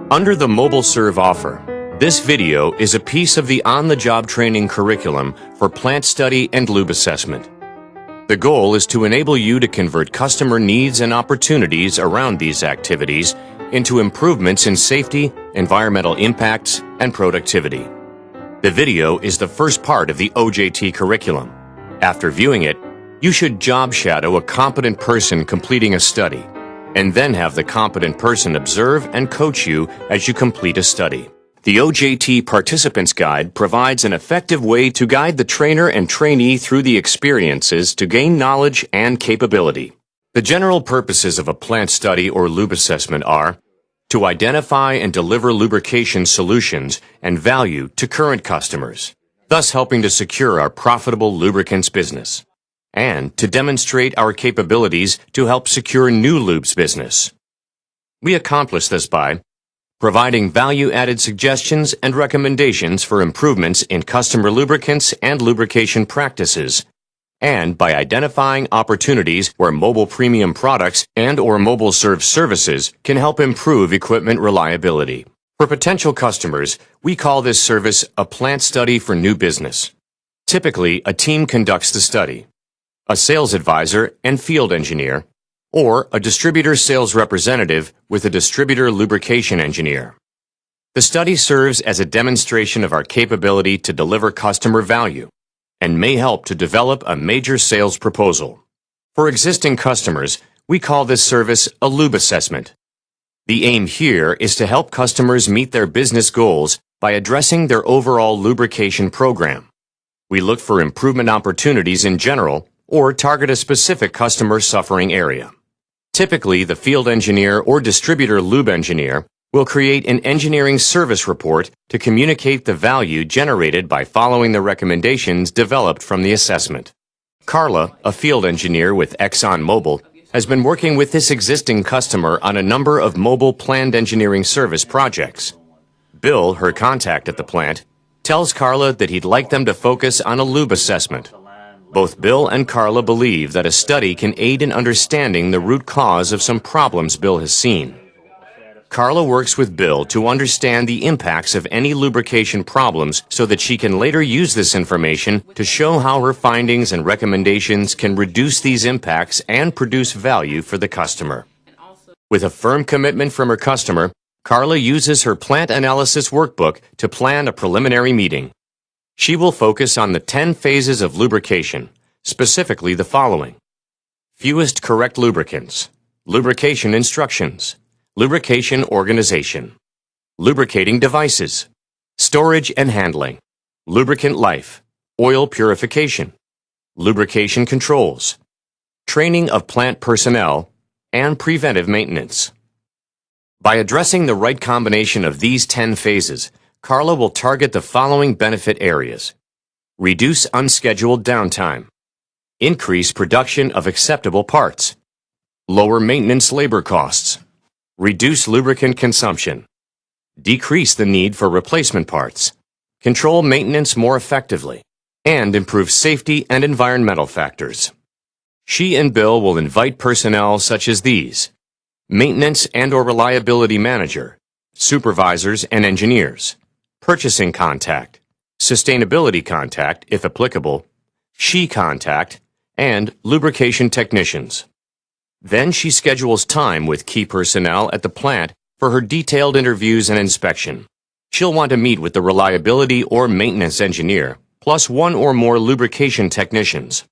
Under the Mobil Serv offer, this video is a piece of the on-the-job training curriculum for plant study and lube assessment. The goal is to enable you to convert customer needs and opportunities around these activities into improvements in safety, environmental impacts, and productivity. The video is the first part of the OJT curriculum. After viewing it, you should job shadow a competent person completing a study, and then have the competent person observe and coach you as you complete a study. The OJT Participants Guide provides an effective way to guide the trainer and trainee through the experiences to gain knowledge and capability. The general purposes of a plant study or lube assessment are to identify and deliver lubrication solutions and value to current customers, thus helping to secure our profitable lubricants business, and to demonstrate our capabilities to help secure new lubes business. We accomplish this by providing value-added suggestions and recommendations for improvements in customer lubricants and lubrication practices, and by identifying opportunities where Mobil premium products and/or Mobil Serv services can help improve equipment reliability. For potential customers, we call this service a plant study for new business. Typically, a team conducts the study, a sales advisor and field engineer, or a distributor sales representative with a distributor lubrication engineer. The study serves as a demonstration of our capability to deliver customer value and may help to develop a major sales proposal. For existing customers, we call this service a lube assessment. The aim here is to help customers meet their business goals by addressing their overall lubrication program. We look for improvement opportunities in general or target a specific customer suffering area. Typically, the field engineer or distributor lube engineer will create an engineering service report to communicate the value generated by following the recommendations developed from the assessment. Carla, a field engineer with ExxonMobil, has been working with this existing customer on a number of Mobil planned engineering service projects. Bill, her contact at the plant, tells Carla that he'd like them to focus on a lube assessment. Both Bill and Carla believe that a study can aid in understanding the root cause of some problems Bill has seen. Carla works with Bill to understand the impacts of any lubrication problems so that she can later use this information to show how her findings and recommendations can reduce these impacts and produce value for the customer. With a firm commitment from her customer, Carla uses her plant analysis workbook to plan a preliminary meeting. She will focus on the 10 phases of lubrication, specifically the following: fewest correct lubricants, lubrication instructions, lubrication organization, lubricating devices, storage and handling, lubricant life, oil purification, lubrication controls, training of plant personnel, and preventive maintenance. By addressing the right combination of these 10 phases, Carla will target the following benefit areas: reduce unscheduled downtime, increase production of acceptable parts, lower maintenance labor costs, reduce lubricant consumption, decrease the need for replacement parts, control maintenance more effectively, and improve safety and environmental factors. She and Bill will invite personnel such as these: maintenance and/or reliability manager, supervisors and engineers, purchasing contact, sustainability contact, if applicable, she contact, and lubrication technicians. Then she schedules time with key personnel at the plant for her detailed interviews and inspection. She'll want to meet with the reliability or maintenance engineer, plus one or more lubrication technicians.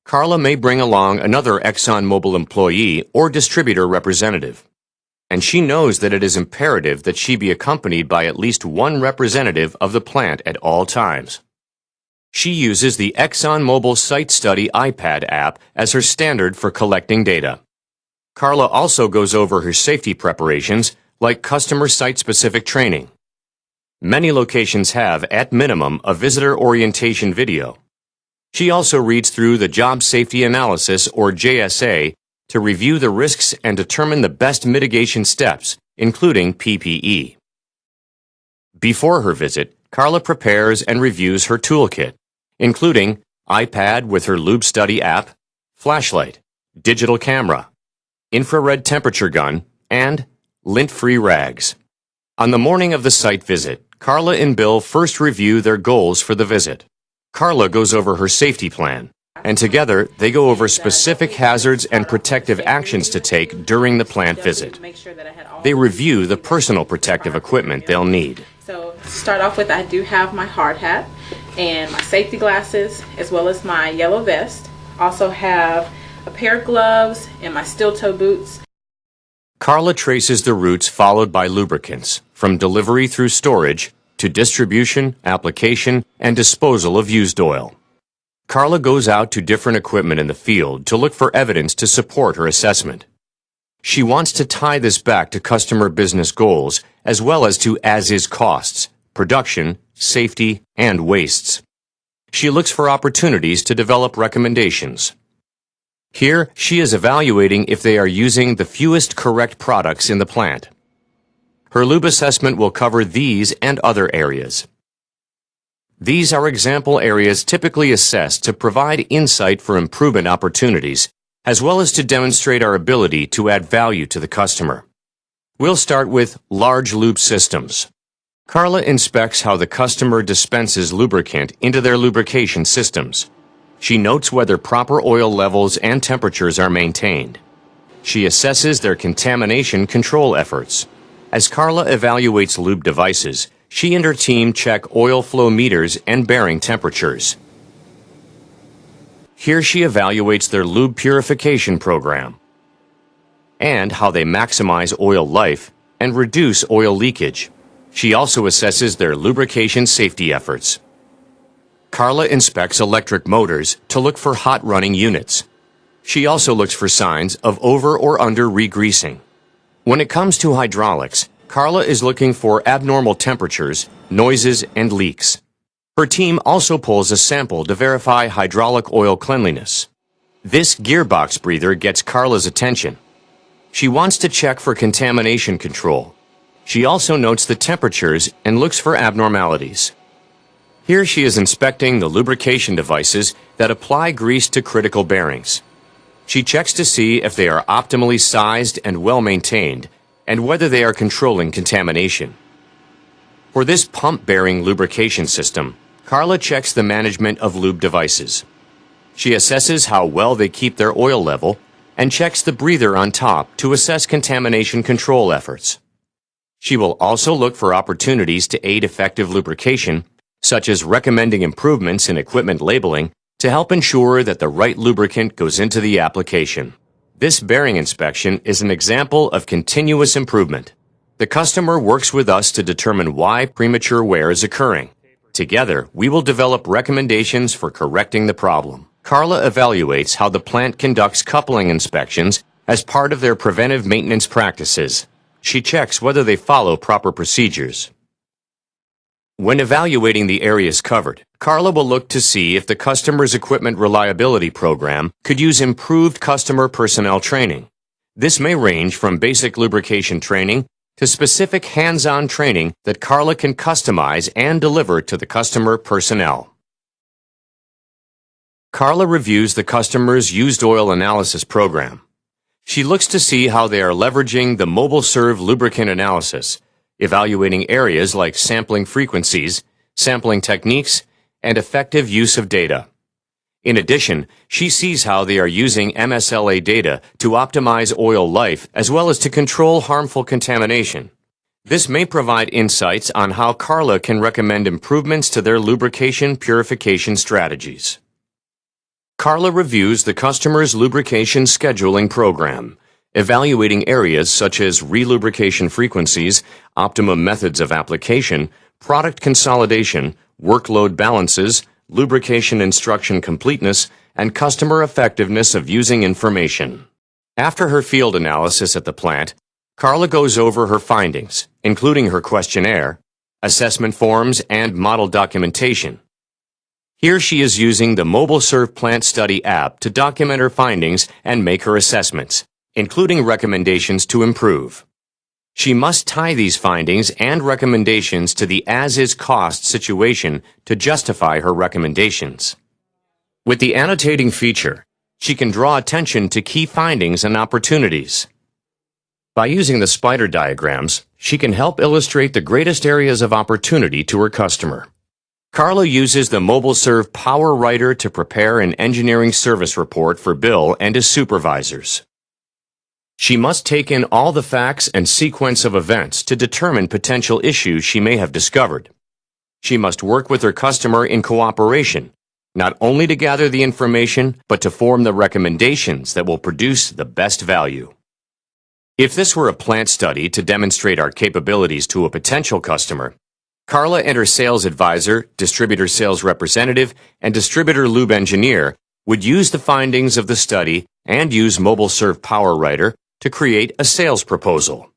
Carla may bring along another ExxonMobil employee or distributor representative, and she knows that it is imperative that she be accompanied by at least one representative of the plant at all times. She uses the ExxonMobil Site Study iPad app as her standard for collecting data. Carla also goes over her safety preparations, like customer site-specific training. Many locations have, at minimum, a visitor orientation video. She also reads through the Job Safety Analysis, or JSA, to review the risks and determine the best mitigation steps, including PPE. Before her visit, Carla prepares and reviews her toolkit, including iPad with her Lube Study app, flashlight, digital camera, infrared temperature gun, and lint-free rags. On the morning of the site visit, Carla and Bill first review their goals for the visit. Carla goes over her safety plan, and together they go over specific hazards and protective actions to take during the plant visit. They review the personal protective equipment they'll need. So to start off with, I do have my hard hat and my safety glasses as well as my yellow vest. Also have a pair of gloves and my steel toe boots. Carla traces the routes followed by lubricants, from delivery through storage to distribution, application, and disposal of used oil. Carla goes out to different equipment in the field to look for evidence to support her assessment. She wants to tie this back to customer business goals as well as to as-is costs, production, safety, and wastes. She looks for opportunities to develop recommendations. Here, she is evaluating if they are using the fewest correct products in the plant. Her lube assessment will cover these and other areas. These are example areas typically assessed to provide insight for improvement opportunities, as well as to demonstrate our ability to add value to the customer. We'll start with large lube systems. Carla inspects how the customer dispenses lubricant into their lubrication systems. She notes whether proper oil levels and temperatures are maintained. She assesses their contamination control efforts. As Carla evaluates lube devices, she and her team check oil flow meters and bearing temperatures. Here she evaluates their lube purification program and how they maximize oil life and reduce oil leakage. She also assesses their lubrication safety efforts. Carla inspects electric motors to look for hot running units. She also looks for signs of over or under regreasing. When it comes to hydraulics, Carla is looking for abnormal temperatures, noises, and leaks. Her team also pulls a sample to verify hydraulic oil cleanliness. This gearbox breather gets Carla's attention. She wants to check for contamination control. She also notes the temperatures and looks for abnormalities. Here she is inspecting the lubrication devices that apply grease to critical bearings. She checks to see if they are optimally sized and well maintained, and whether they are controlling contamination. For this pump bearing lubrication system, Carla checks the management of lube devices. She assesses how well they keep their oil level and checks the breather on top to assess contamination control efforts. She will also look for opportunities to aid effective lubrication, such as recommending improvements in equipment labeling to help ensure that the right lubricant goes into the application. This bearing inspection is an example of continuous improvement. The customer works with us to determine why premature wear is occurring. Together, we will develop recommendations for correcting the problem. Carla evaluates how the plant conducts coupling inspections as part of their preventive maintenance practices. She checks whether they follow proper procedures. When evaluating the areas covered, Carla will look to see if the customer's equipment reliability program could use improved customer personnel training. This may range from basic lubrication training to specific hands-on training that Carla can customize and deliver to the customer personnel. Carla reviews the customer's used oil analysis program. She looks to see how they are leveraging the Mobil Serv lubricant analysis, evaluating areas like sampling frequencies, sampling techniques, and effective use of data. In addition, she sees how they are using MSLA data to optimize oil life as well as to control harmful contamination. This may provide insights on how Carla can recommend improvements to their lubrication purification strategies. Carla reviews the customer's lubrication scheduling program, evaluating areas such as relubrication frequencies, optimum methods of application, product consolidation, workload balances, lubrication instruction completeness, and customer effectiveness of using information. After her field analysis at the plant, Carla goes over her findings, including her questionnaire, assessment forms, and model documentation. Here she is using the Mobil Serv Plant Study app to document her findings and make her assessments, including recommendations to improve. She must tie these findings and recommendations to the as-is cost situation to justify her recommendations. With the annotating feature, she can draw attention to key findings and opportunities. By using the spider diagrams, she can help illustrate the greatest areas of opportunity to her customer. Carla uses the Mobil Serv Power Writer to prepare an engineering service report for Bill and his supervisors. She must take in all the facts and sequence of events to determine potential issues she may have discovered. She must work with her customer in cooperation, not only to gather the information, but to form the recommendations that will produce the best value. If this were a plant study to demonstrate our capabilities to a potential customer, Carla and her sales advisor, distributor sales representative, and distributor lube engineer would use the findings of the study and use Mobil Serv Power Writer to create a sales proposal.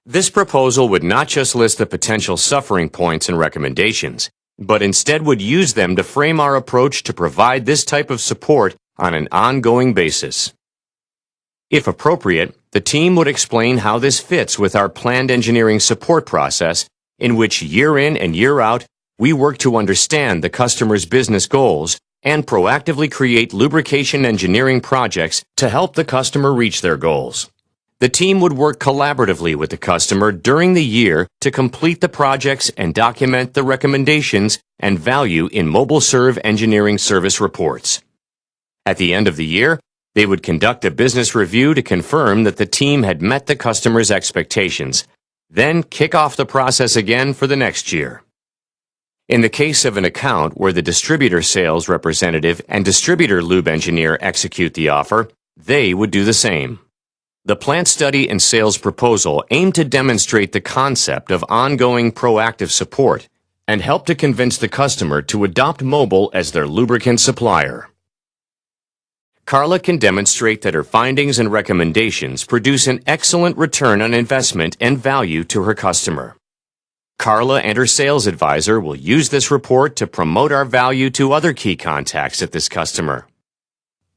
This proposal would not just list the potential suffering points and recommendations, but instead would use them to frame our approach to provide this type of support on an ongoing basis. If appropriate, the team would explain how this fits with our planned engineering support process, in which year in and year out, we work to understand the customer's business goals and proactively create lubrication engineering projects to help the customer reach their goals. The team would work collaboratively with the customer during the year to complete the projects and document the recommendations and value in Mobil Serv engineering service reports. At the end of the year, they would conduct a business review to confirm that the team had met the customer's expectations, then kick off the process again for the next year. In the case of an account where the distributor sales representative and distributor lube engineer execute the offer, they would do the same. The plant study and sales proposal aim to demonstrate the concept of ongoing proactive support and help to convince the customer to adopt Mobil as their lubricant supplier. Carla can demonstrate that her findings and recommendations produce an excellent return on investment and value to her customer. Carla and her sales advisor will use this report to promote our value to other key contacts at this customer.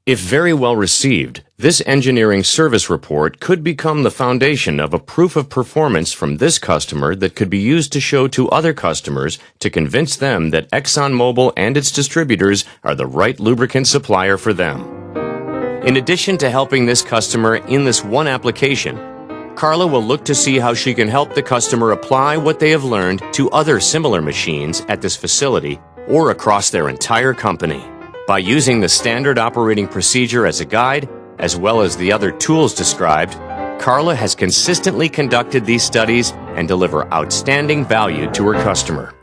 If very well received, this engineering service report could become the foundation of a proof of performance from this customer that could be used to show to other customers to convince them that ExxonMobil and its distributors are the right lubricant supplier for them. In addition to helping this customer in this one application, Carla will look to see how she can help the customer apply what they have learned to other similar machines at this facility or across their entire company. By using the standard operating procedure as a guide, as well as the other tools described, Carla has consistently conducted these studies and deliver outstanding value to her customer.